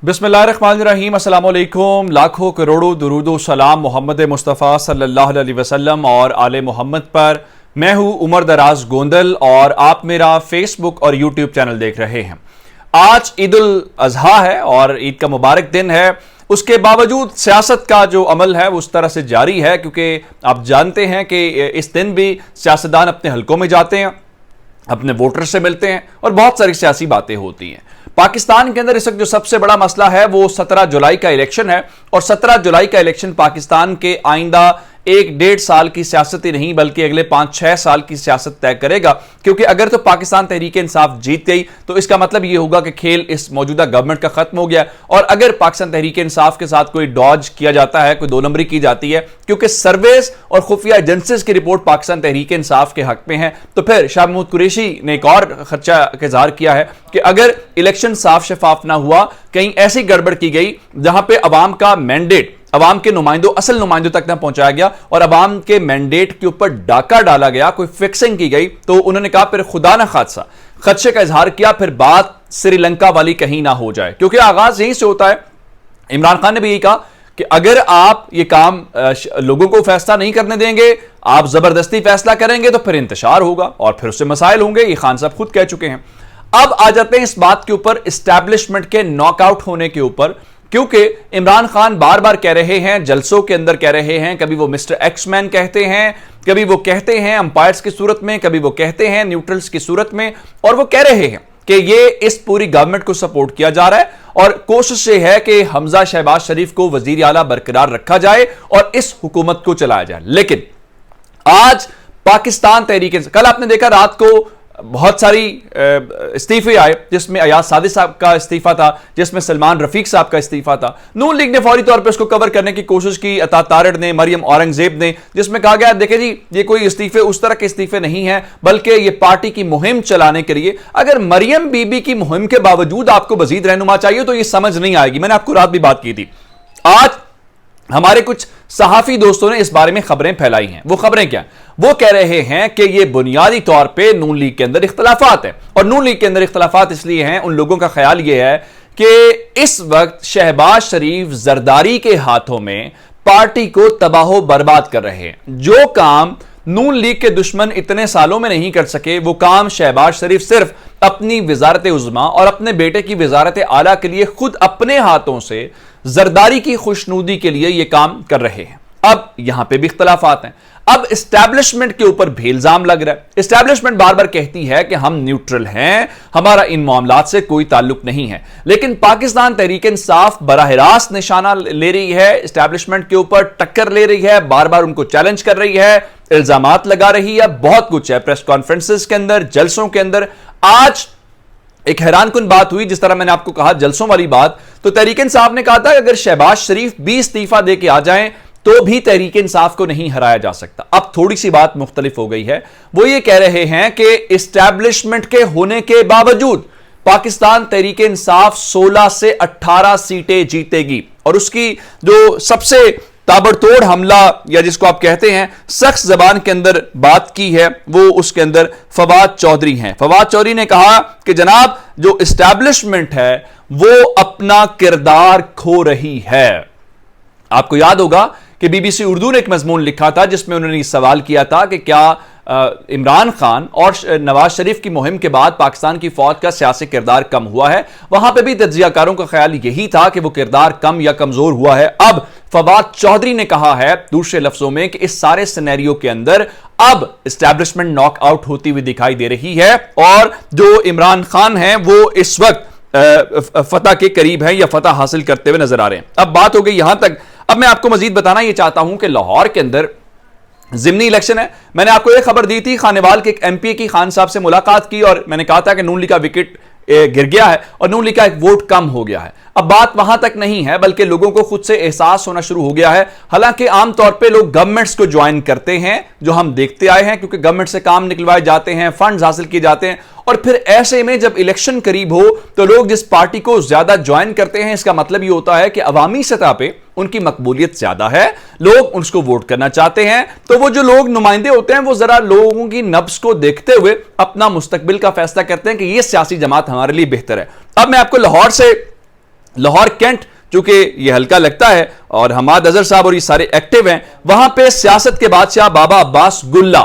बिस्मिल्लाहिर्रहमानिर्रहीम, अस्सलाम वालेकुम। लाखों करोड़ों दुरूदो सलाम मोहम्मद मुस्तफ़ा सल्लल्लाहु अलैहि वसल्लम और आले मोहम्मद पर। मैं हूं उमर दराज गोंदल और आप मेरा फेसबुक और यूट्यूब चैनल देख रहे हैं। आज ईद उल अजहा है और ईद का मुबारक दिन है। उसके बावजूद सियासत का जो अमल है वो उस तरह से जारी है, क्योंकि आप जानते हैं कि इस दिन भी सियासतदान अपने हलकों में जाते हैं, अपने वोटर से मिलते हैं और बहुत सारी सियासी बातें होती हैं। पाकिस्तान के अंदर इस वक्त जो सबसे बड़ा मसला है वो 17 जुलाई का इलेक्शन है और 17 जुलाई का इलेक्शन पाकिस्तान के आइंदा 1-1.5 साल की सियासत ही नहीं बल्कि अगले 5-6 साल की सियासत तय करेगा। क्योंकि अगर तो पाकिस्तान तहरीक इंसाफ जीत गई तो इसका मतलब यह होगा कि खेल इस मौजूदा गवर्नमेंट का खत्म हो गया, और अगर पाकिस्तान तहरीक इंसाफ के साथ कोई डॉज किया जाता है, कोई दो नंबरी की जाती है, क्योंकि सर्वेस और खुफिया एजेंसीज की रिपोर्ट पाकिस्तान तहरीक इंसाफ के हक में है, तो फिर शाह महमूद कुरैशी ने एक और खदशा का इजहार किया है कि अगर इलेक्शन साफ शफाफ ना हुआ, कहीं ऐसी गड़बड़ की गई जहां पे अवाम का मैंडेट अवाम के नुमाइंदों असल नुमाइंदों तक ना पहुंचाया गया और अवाम के मैंडेट के ऊपर डाका डाला गया, कोई फिक्सिंग की गई, तो उन्होंने कहा फिर खुदा ना खादसा खदशे का इजहार किया, फिर बात श्रीलंका वाली कहीं ना हो जाए। क्योंकि आगाज यहीं से होता है। इमरान खान ने भी यही कहा कि अगर आप ये काम लोगों को फैसला नहीं करने देंगे, आप जबरदस्ती फैसला करेंगे तो फिर इंतशार होगा और फिर उससे मसाइल होंगे। ये खान साहब खुद कह चुके हैं। अब आ जाते हैं इस बात के ऊपर, एस्टैब्लिशमेंट के नॉकआउट होने के ऊपर, क्योंकि इमरान खान बार बार कह रहे हैं, जलसों के अंदर कह रहे हैं, कभी वो मिस्टर एक्समैन कहते हैं, कभी वो कहते हैं अंपायर्स की सूरत में, कभी वो कहते हैं न्यूट्रल्स की सूरत में, और वो कह रहे हैं कि ये इस पूरी गवर्नमेंट को सपोर्ट किया जा रहा है और कोशिश ये है कि हमजा शहबाज शरीफ को वजीर आला बरकरार रखा जाए और इस हुकूमत को चलाया जाए। लेकिन आज पाकिस्तान तहरीक, कल आपने देखा रात को बहुत सारी इस्तीफे आए, जिसमें अयाज सादिक साहब का इस्तीफा था, जिसमें सलमान रफीक साहब का इस्तीफा था। नून लीग ने फौरी तौर पर उसको कवर करने की कोशिश की, अता तारड़ ने, मरियम औरंगजेब ने, जिसमें कहा गया देखे जी ये कोई इस्तीफे उस तरह के इस्तीफे नहीं है बल्कि ये पार्टी की मुहिम चलाने के लिए। अगर मरियम बीबी की मुहिम के बावजूद आपको मजीद रहनुमा चाहिए तो ये समझ नहीं आएगी। मैंने आपको रात भी बात की थी। आज हमारे कुछ सहाफी दोस्तों ने इस बारे में खबरें फैलाई हैं। वो खबरें क्या? वो कह रहे हैं कि ये बुनियादी तौर पे नून लीग के अंदर इख्तलाफात है, और नून लीग के अंदर इख्तलाफात इसलिए हैं, उन लोगों का ख्याल ये है कि इस वक्त शहबाज शरीफ जरदारी के हाथों में पार्टी को तबाह बर्बाद कर रहे हैं। जो काम नून लीग के दुश्मन इतने सालों में नहीं कर सके, वो काम शहबाज शरीफ सिर्फ अपनी वजारत उज़्मा और अपने बेटे की वजारत आला के लिए खुद अपने हाथों से जरदारी की खुशनूदी के लिए यह काम कर रहे हैं। अब यहां पे भी इख्तलाफात हैं। अब एस्टैब्लिशमेंट के ऊपर भी इल्जाम लग रहा है। एस्टैब्लिशमेंट बार बार कहती है कि हम न्यूट्रल हैं, हमारा इन मामलात से कोई ताल्लुक नहीं है, लेकिन पाकिस्तान तहरीक इंसाफ बराह रास्त निशाना ले रही है, एस्टैब्लिशमेंट के ऊपर टक्कर ले रही है, बार बार उनको चैलेंज कर रही है, इल्जामात लगा रही है, बहुत कुछ है प्रेस कॉन्फ्रेंसेस के अंदर, जलसों के अंदर। आज एक हैरानकुन बात हुई, जिस तरह मैंने आपको कहा जलसों वाली बात, तो तहरीक इंसाफ ने कहा था कि अगर शहबाज शरीफ भी इस्तीफा दे के आ जाएं तो भी तहरीक इंसाफ को नहीं हराया जा सकता। अब थोड़ी सी बात मुख्तलिफ हो गई है। वो ये कह रहे हैं कि इस्टेब्लिशमेंट के होने के बावजूद पाकिस्तान तहरीक इंसाफ 16 से 18 सीटें जीतेगी, और उसकी जो सबसे ताबड़तोड़ हमला या जिसको आप कहते हैं सख्त जबान के अंदर बात की है वो उसके अंदर फवाद चौधरी हैं। फवाद चौधरी ने कहा कि जनाब जो इस्टेब्लिशमेंट है वो अपना किरदार खो रही है। आपको याद होगा कि बीबीसी उर्दू ने एक मजमून लिखा था जिसमें उन्होंने सवाल किया था कि क्या इमरान खान और नवाज शरीफ की मुहिम के बाद पाकिस्तान की फौज का सियासी किरदार कम हुआ है। वहां पे भी तज्जियाकारों का ख्याल यही था कि वो किरदार कम या कमजोर हुआ है। अब फवाद चौधरी ने कहा है दूसरे लफ्जों में कि इस सारे सिनेरियो के अंदर अब एस्टैब्लिशमेंट नॉकआउट होती हुई दिखाई दे रही है, और जो इमरान खान है वो इस वक्त फतह के करीब है या फतह हासिल करते हुए नजर आ रहे हैं। अब बात हो गई यहां तक। अब मैं आपको मजीद बताना यह चाहता हूं कि लाहौर के अंदर जिमनी इलेक्शन है। मैंने आपको यह खबर दी थी, खानेवाल के एक एमपी की खान साहब से मुलाकात की और मैंने कहा था कि नून लीग का विकेट गिर गया है और नून लीग का एक वोट कम हो गया है। अब बात वहां तक नहीं है बल्कि लोगों को खुद से एहसास होना शुरू हो गया है। हालांकि आमतौर पे लोग गवर्नमेंट्स को ज्वाइन करते हैं, जो हम देखते आए हैं, क्योंकि गवर्नमेंट से काम निकलवाए जाते हैं, फंड्स हासिल किए जाते हैं, और फिर ऐसे में जब इलेक्शन करीब हो तो लोग जिस पार्टी को ज्यादा ज्वाइन करते हैं, इसका मतलब ये होता है कि अवामी सतह पे उनकी मकबूलियत ज्यादा है, लोग उसको वोट करना चाहते हैं। तो वो जो लोग नुमाइंदे होते हैं वो जरा लोगों की नब्ज को देखते हुए अपना मुस्तकबिल का फैसला करते हैं कि ये सियासी जमात हमारे लिए बेहतर है। अब मैं आपको लाहौर से लाहौर कैंट, चूंकि ये हल्का लगता है और हमाद अजहर साहब और ये सारे एक्टिव हैं, वहां पे सियासत के बादशाह बाबा अब्बास गुल्ला,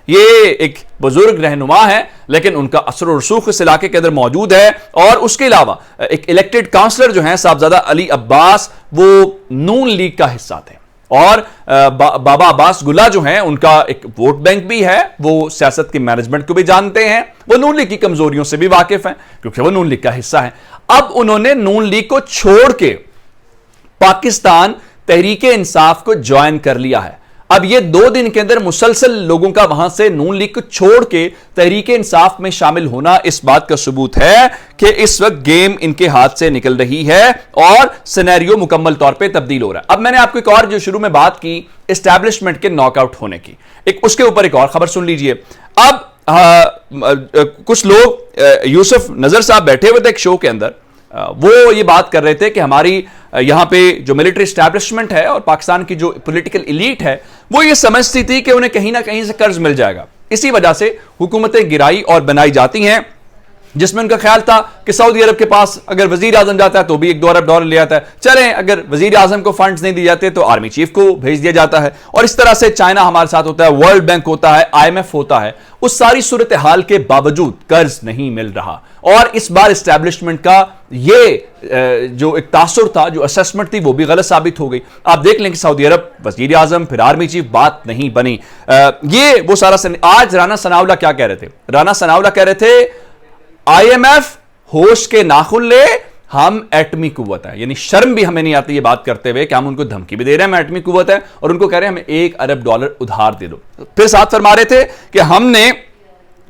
ये एक बुजुर्ग रहनुमा है, लेकिन उनका असर और रसूख इस इलाके के अंदर मौजूद है। और उसके अलावा एक इलेक्टेड काउंसलर जो है साहबजादा अली अब्बास, वो नून लीग का हिस्सा थे। और बाबा अब्बास गुल्ला जो हैं, उनका एक वोट बैंक भी है, वो सियासत की मैनेजमेंट को भी जानते हैं, वो नून लीग की कमजोरियों से भी वाकिफ हैं क्योंकि वो नून लीग का हिस्सा है। अब उन्होंने नून लीग को छोड़ के पाकिस्तान तहरीके इंसाफ को ज्वाइन कर लिया है। अब ये 2 दिन के अंदर मुसलसल लोगों का वहां से नून लीग को छोड़ के तहरीके इंसाफ में शामिल होना इस बात का सबूत है कि इस वक्त गेम इनके हाथ से निकल रही है और सिनेरियो मुकम्मल तौर पे तब्दील हो रहा है। अब मैंने आपको एक और जो शुरू में बात की एस्टैब्लिशमेंट के नॉकआउट होने की, एक उसके ऊपर एक और खबर सुन लीजिए। अब कुछ लोग, यूसुफ नजर साहब बैठे हुए थे एक शो के अंदर, वो ये बात कर रहे थे कि हमारी यहां पे जो मिलिट्री एस्टैब्लिशमेंट है और पाकिस्तान की जो पॉलिटिकल एलीट है, वो ये समझती थी कि उन्हें कहीं ना कहीं से कर्ज मिल जाएगा, इसी वजह से हुकूमतें गिराई और बनाई जाती हैं, जिसमें उनका ख्याल था कि सऊदी अरब के पास अगर वजीर आजम जाता है तो भी $1-2 अरब ले आता है, चलें अगर वजीर आजम को फंड्स नहीं दिए जाते तो आर्मी चीफ को भेज दिया जाता है, और इस तरह से चाइना हमारे साथ होता है, वर्ल्ड बैंक होता है, IMF होता है। उस सारी सूरत हाल के बावजूद कर्ज नहीं मिल रहा, और इस बार एस्टैब्लिशमेंट का ये जो एक तासुर था, जो असेसमेंट थी, वो भी गलत साबित हो गई। आप देख लें कि सऊदी अरब, वजीर आजम, फिर आर्मी चीफ, बात नहीं बनी। ये वो सारा आज राना सनाउल्लाह क्या कह रहे थे? राना सनाउल्लाह कह रहे थे IMF होश के नाखुन ले, हम एटमी कुव्वत है, यानी शर्म भी हमें नहीं आती ये बात करते हुए कि हम उनको धमकी भी दे रहे हैं, हम एटमी कुव्वत है, और उनको कह रहे हैं हमें $1 अरब उधार दे दो। फिर साथ फरमा रहे थे कि हमने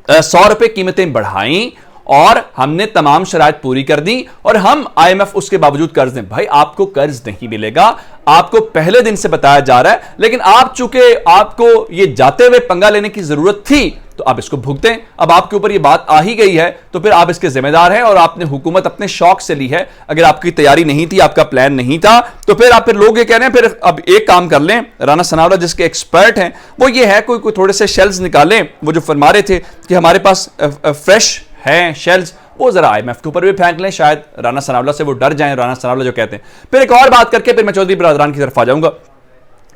100 रुपए कीमतें बढ़ाई और हमने तमाम शराइत पूरी कर दी, और हम IMF उसके बावजूद कर्ज दें। भाई आपको कर्ज नहीं मिलेगा, आपको पहले दिन से बताया जा रहा है, लेकिन आप चूंकि आपको ये जाते हुए पंगा लेने की जरूरत थी तो आप इसको भुगतें। अब आपके ऊपर ये बात आ ही गई है तो फिर आप इसके जिम्मेदार हैं, और आपने हुकूमत अपने शौक से ली है। अगर आपकी तैयारी नहीं थी, आपका प्लान नहीं था, तो फिर लोग ये कह रहे हैं फिर अब एक काम कर लें, राना सनाउल्लाह जिसके एक्सपर्ट हैं वो ये है कोई थोड़े से शेल्स निकालें। वो जो फरमा रहे थे कि हमारे पास फ्रेश हैं शेल्स, वो जरा IMF के ऊपर भी फेंक लें, शायद राना सनाउल्लाह से वो डर जाएं, राना सनाउल्लाह जो कहते हैं। फिर एक और बात करके फिर मैं चौधरी बरादरान की तरफ आ जाऊंगा।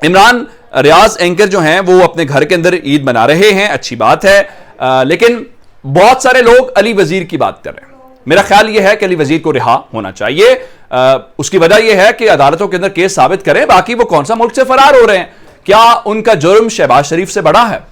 इमरान रियाज एंकर जो हैं वो अपने घर के अंदर ईद मना रहे हैं, अच्छी बात है, लेकिन बहुत सारे लोग अली वजीर की बात कर रहे हैं। मेरा ख्याल यह है कि अली वजीर को रिहा होना चाहिए। उसकी वजह यह है कि अदालतों के अंदर केस साबित करें, बाकी वो कौन सा मुल्क से फरार हो रहे हैं। क्या उनका जुर्म शहबाज शरीफ से बड़ा है?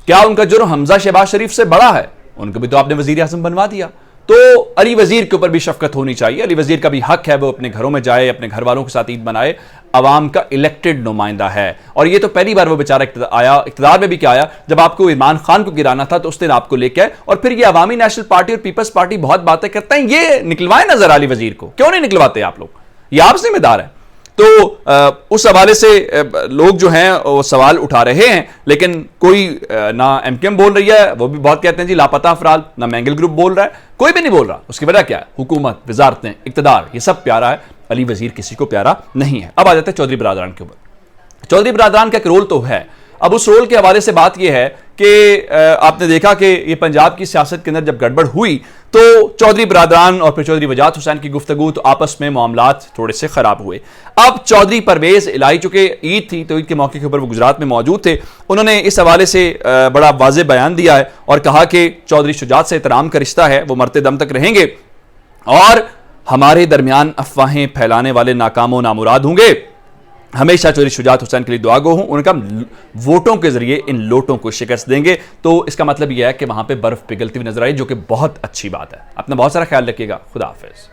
क्या उनका जुर्म हमजा शहबाज शरीफ से बड़ा है? उनको भी तो आपने वजीर आजम बनवा दिया। तो अली वजीर के ऊपर भी शफकत होनी चाहिए। अली वजीर का भी हक है वो अपने घरों में जाए, अपने घर वालों के साथ ईद मनाए, अवाम का इलेक्टेड नुमाइंदा है। और ये तो पहली बार वो बेचारा इख्तियार में भी क्या आया, जब आपको इमरान खान को गिराना था तो उस दिन आपको लेके आए, और फिर ये अवामी नेशनल पार्टी और पीपल्स पार्टी बहुत बातें करते हैं, ये निकलवाए नजर अली वजीर को, क्यों नहीं निकलवाते आप लोग? ये आप जिम्मेदार है। तो उस हवाले से लोग जो हैं वो सवाल उठा रहे हैं, लेकिन कोई ना MKM बोल रही है, वो भी बहुत कहते हैं जी लापता अफराद, ना मैंगल ग्रुप बोल रहा है, कोई भी नहीं बोल रहा। उसकी वजह क्या है? हुकूमत, वजारतें, इक्तदार, ये सब प्यारा है, अली वजीर किसी को प्यारा नहीं है। अब आ जाते हैं चौधरी बरादरान के ऊपर। चौधरी बरादरान का एक रोल तो है। अब उस रोल के हवाले से बात यह है कि आपने देखा कि ये पंजाब की सियासत के अंदर जब गड़बड़ हुई तो चौधरी बरादरान और फिर चौधरी वजाहत हुसैन की गुफ्तगू, तो आपस में मामलात थोड़े से खराब हुए। अब चौधरी परवेज इलाही, चूंकि ईद थी तो ईद के मौके के ऊपर वो गुजरात में मौजूद थे, उन्होंने इस हवाले से बड़ा वाज़ेह बयान दिया है और कहा कि चौधरी शुजात से एहतराम का रिश्ता है, वो मरते दम तक रहेंगे, और हमारे दरमियान अफवाहें फैलाने वाले नाकाम नामुराद होंगे। हमेशा चौधरी शुजात हुसैन के लिए दुआ गो हूं, उनका वोटों के जरिए इन लोटों को शिकस्त देंगे। तो इसका मतलब यह है कि वहां पे बर्फ पिघलती हुई नजर आई, जो कि बहुत अच्छी बात है। अपना बहुत सारा ख्याल रखिएगा। खुदा हाफिज।